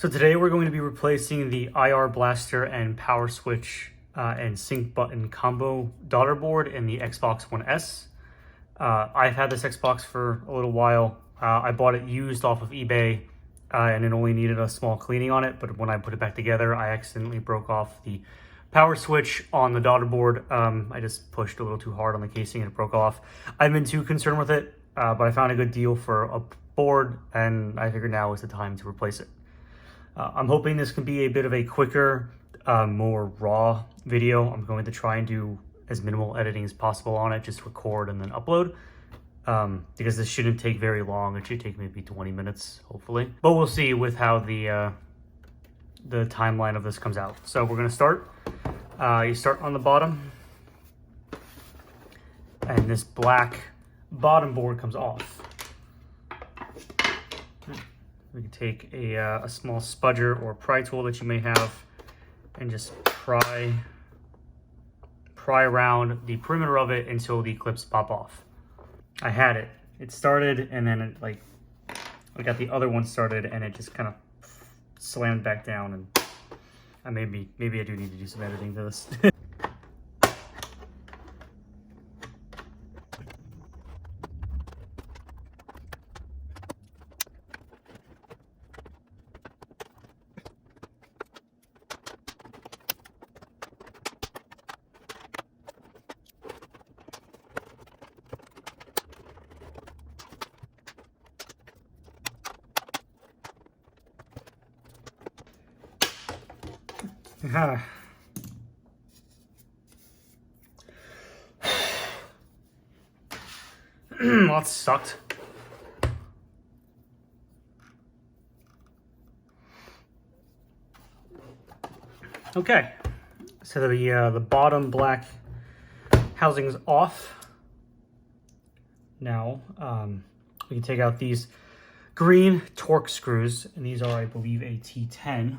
So today we're going to be replacing the IR blaster and power switch and sync button combo daughter board in the Xbox One S. I've had this Xbox for a little while. I bought it used off of eBay and it only needed a small cleaning on it, but when I put it back together, I accidentally broke off the power switch on the daughter board. I just pushed a little too hard on the casing and it broke off. I haven't been too concerned with it, but I found a good deal for a board and I figured now is the time to replace it. I'm hoping this can be a bit of a quicker, more raw video. I'm going to try and do as minimal editing as possible on it, just record and then upload, because this shouldn't take very long. It should take maybe 20 minutes, hopefully. But we'll see with how the timeline of this comes out. So we're gonna start. You start on the bottom, and this black bottom board comes off. We can take a small spudger or pry tool that you may have and just pry around the perimeter of it until the clips pop off. I had it. It started and then I got the other one started and it just kind of slammed back down, and maybe I do need to do some editing to this. Well, that sucked. Okay, so the bottom black housing is off. Now we can take out these green Torx screws, and these are, I believe, a T10.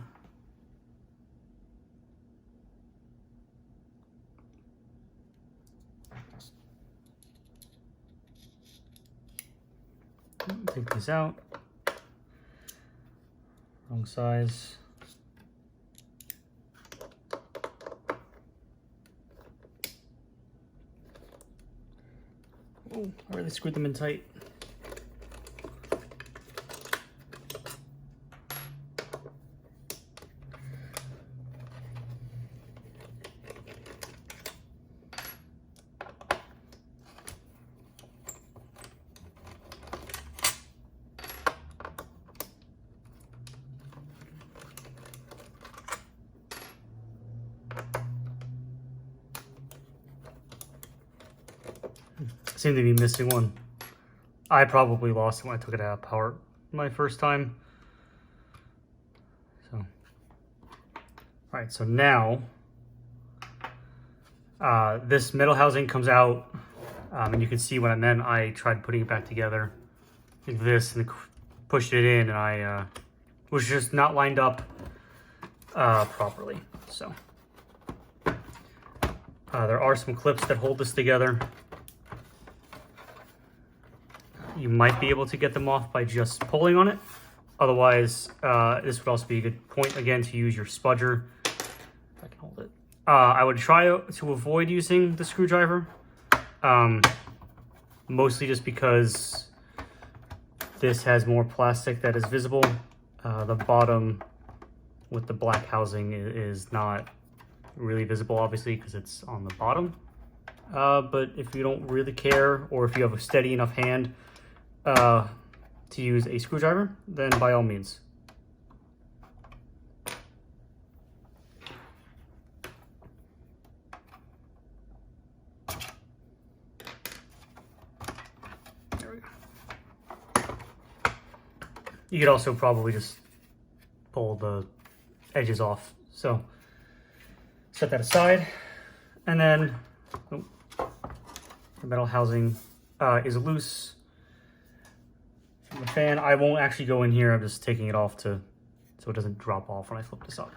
Take these out. Wrong size. Oh, I really screwed them in tight. Seem to be missing one. I probably lost it when I took it out of power my first time. So, all right, so now this metal housing comes out, and you can see what I meant. I tried putting it back together like this and pushed it in, and I was just not lined up properly. So there are some clips that hold this together. You might be able to get them off by just pulling on it. Otherwise, this would also be a good point, again, to use your spudger. If I can hold it. I would try to avoid using the screwdriver. Mostly just because this has more plastic that is visible. The bottom with the black housing is not really visible, obviously, because it's on the bottom. But if you don't really care, or if you have a steady enough hand to use a screwdriver, then by all means. There we go. You could also probably just pull the edges off. So set that aside, and then the metal housing is loose. The fan, I won't actually go in here. I'm just taking it off so it doesn't drop off when I flip this up.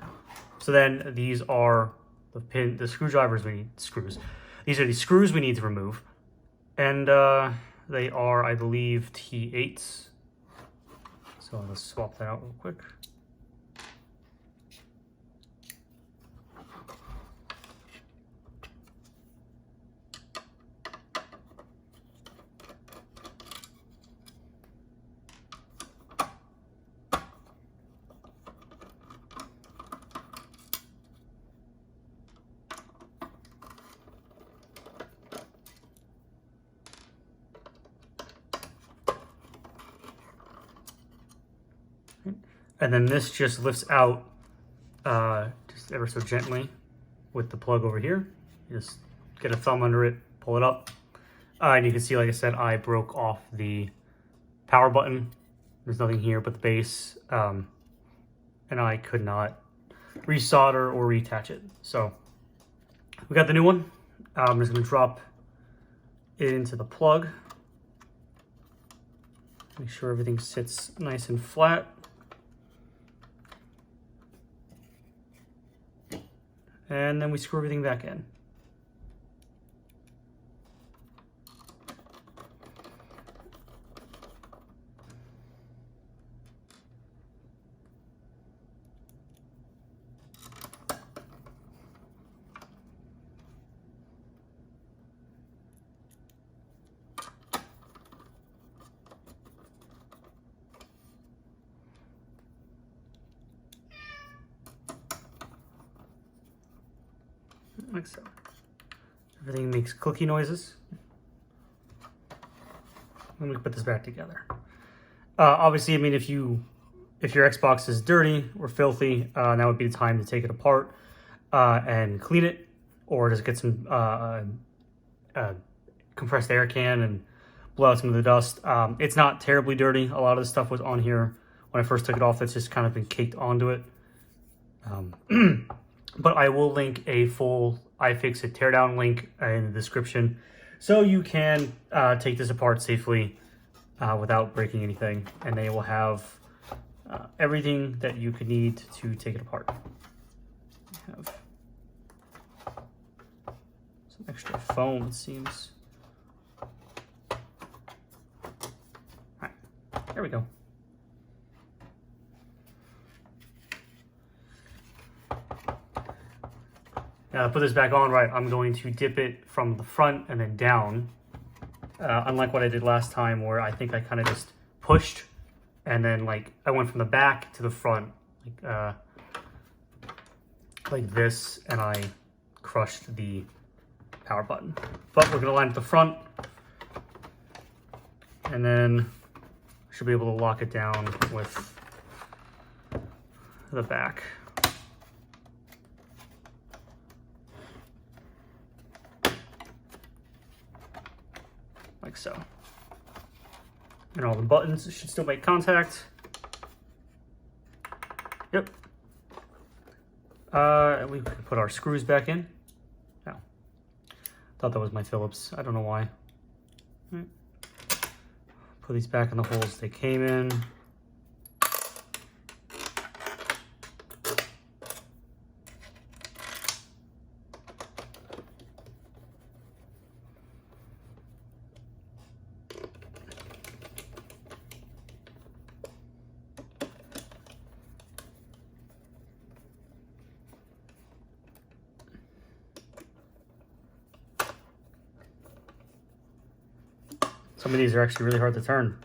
So then these are the screwdrivers we need, These are the screws we need to remove. And they are, I believe, T8s. So let's swap that out real quick. And then this just lifts out just ever so gently with the plug over here. Just get a thumb under it, pull it up. And you can see, like I said, I broke off the power button. There's nothing here but the base. And I could not resolder or reattach it. So we got the new one. I'm just going to drop it into the plug. Make sure everything sits nice and flat. And then we screw everything back in. Like so. Everything makes clicky noises. Let me put this back together. Obviously, I mean, if your Xbox is dirty or filthy, that would be the time to take it apart and clean it, or just get some compressed air can and blow out some of the dust. It's not terribly dirty. A lot of the stuff was on here when I first took it off. That's just kind of been caked onto it. But I will link a full iFixit teardown link in the description, so you can take this apart safely without breaking anything, and they will have everything that you could need to take it apart. We have some extra foam, it seems. All right, there we go. Now to put this back on right, I'm going to dip it from the front and then down. Unlike what I did last time, where I think I kind of just pushed and then like I went from the back to the front, like this, and I crushed the power button. But we're gonna line up the front, and then should be able to lock it down with the back. Like so. And all the buttons should still make contact. Yep. And we can put our screws back in. No. Thought that was my Phillips. I don't know why. Right. Put these back in the holes they came in. Some of these are actually really hard to turn.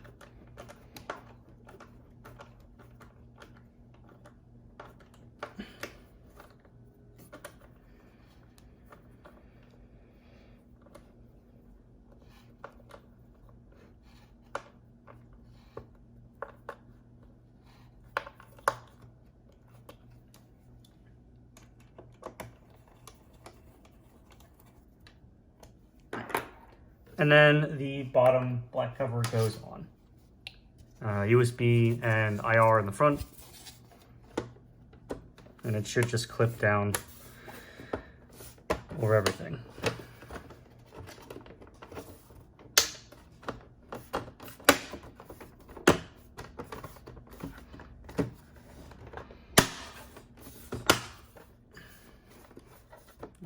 And then the bottom black cover goes on. USB and IR in the front. And it should just clip down over everything.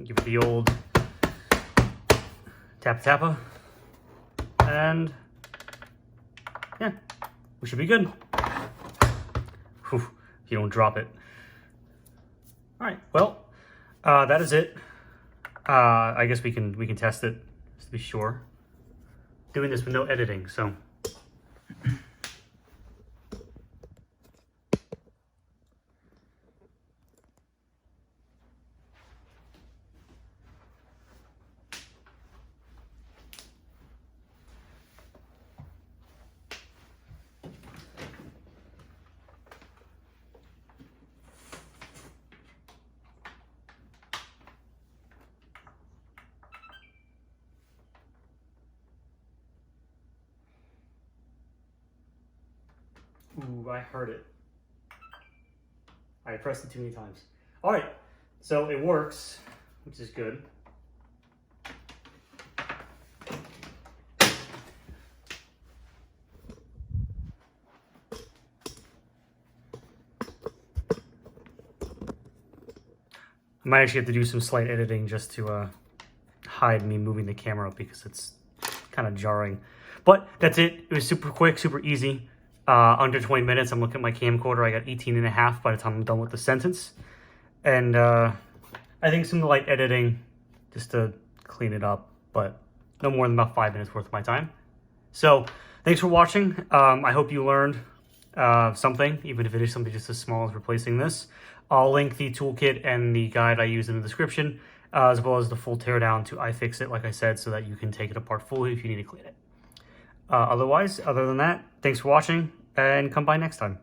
Give it the old tappa. And yeah, we should be good. Whew, if you don't drop it. All right, well, that is it. I guess we can test it just to be sure. Doing this with no editing, so. Ooh, I heard it. I pressed it too many times. All right, so it works, which is good. I might actually have to do some slight editing just to hide me moving the camera up because it's kind of jarring. But that's it. It was super quick, super easy. Under 20 minutes. I'm looking at my camcorder. I got 18 and a half by the time I'm done with the sentence. And I think some light editing just to clean it up, but no more than about 5 minutes worth of my time. So thanks for watching. I hope you learned something, even if it is something just as small as replacing this. I'll link the toolkit and the guide I use in the description, as well as the full teardown to iFixit, like I said, so that you can take it apart fully if you need to clean it. Other than that, thanks for watching, and come by next time.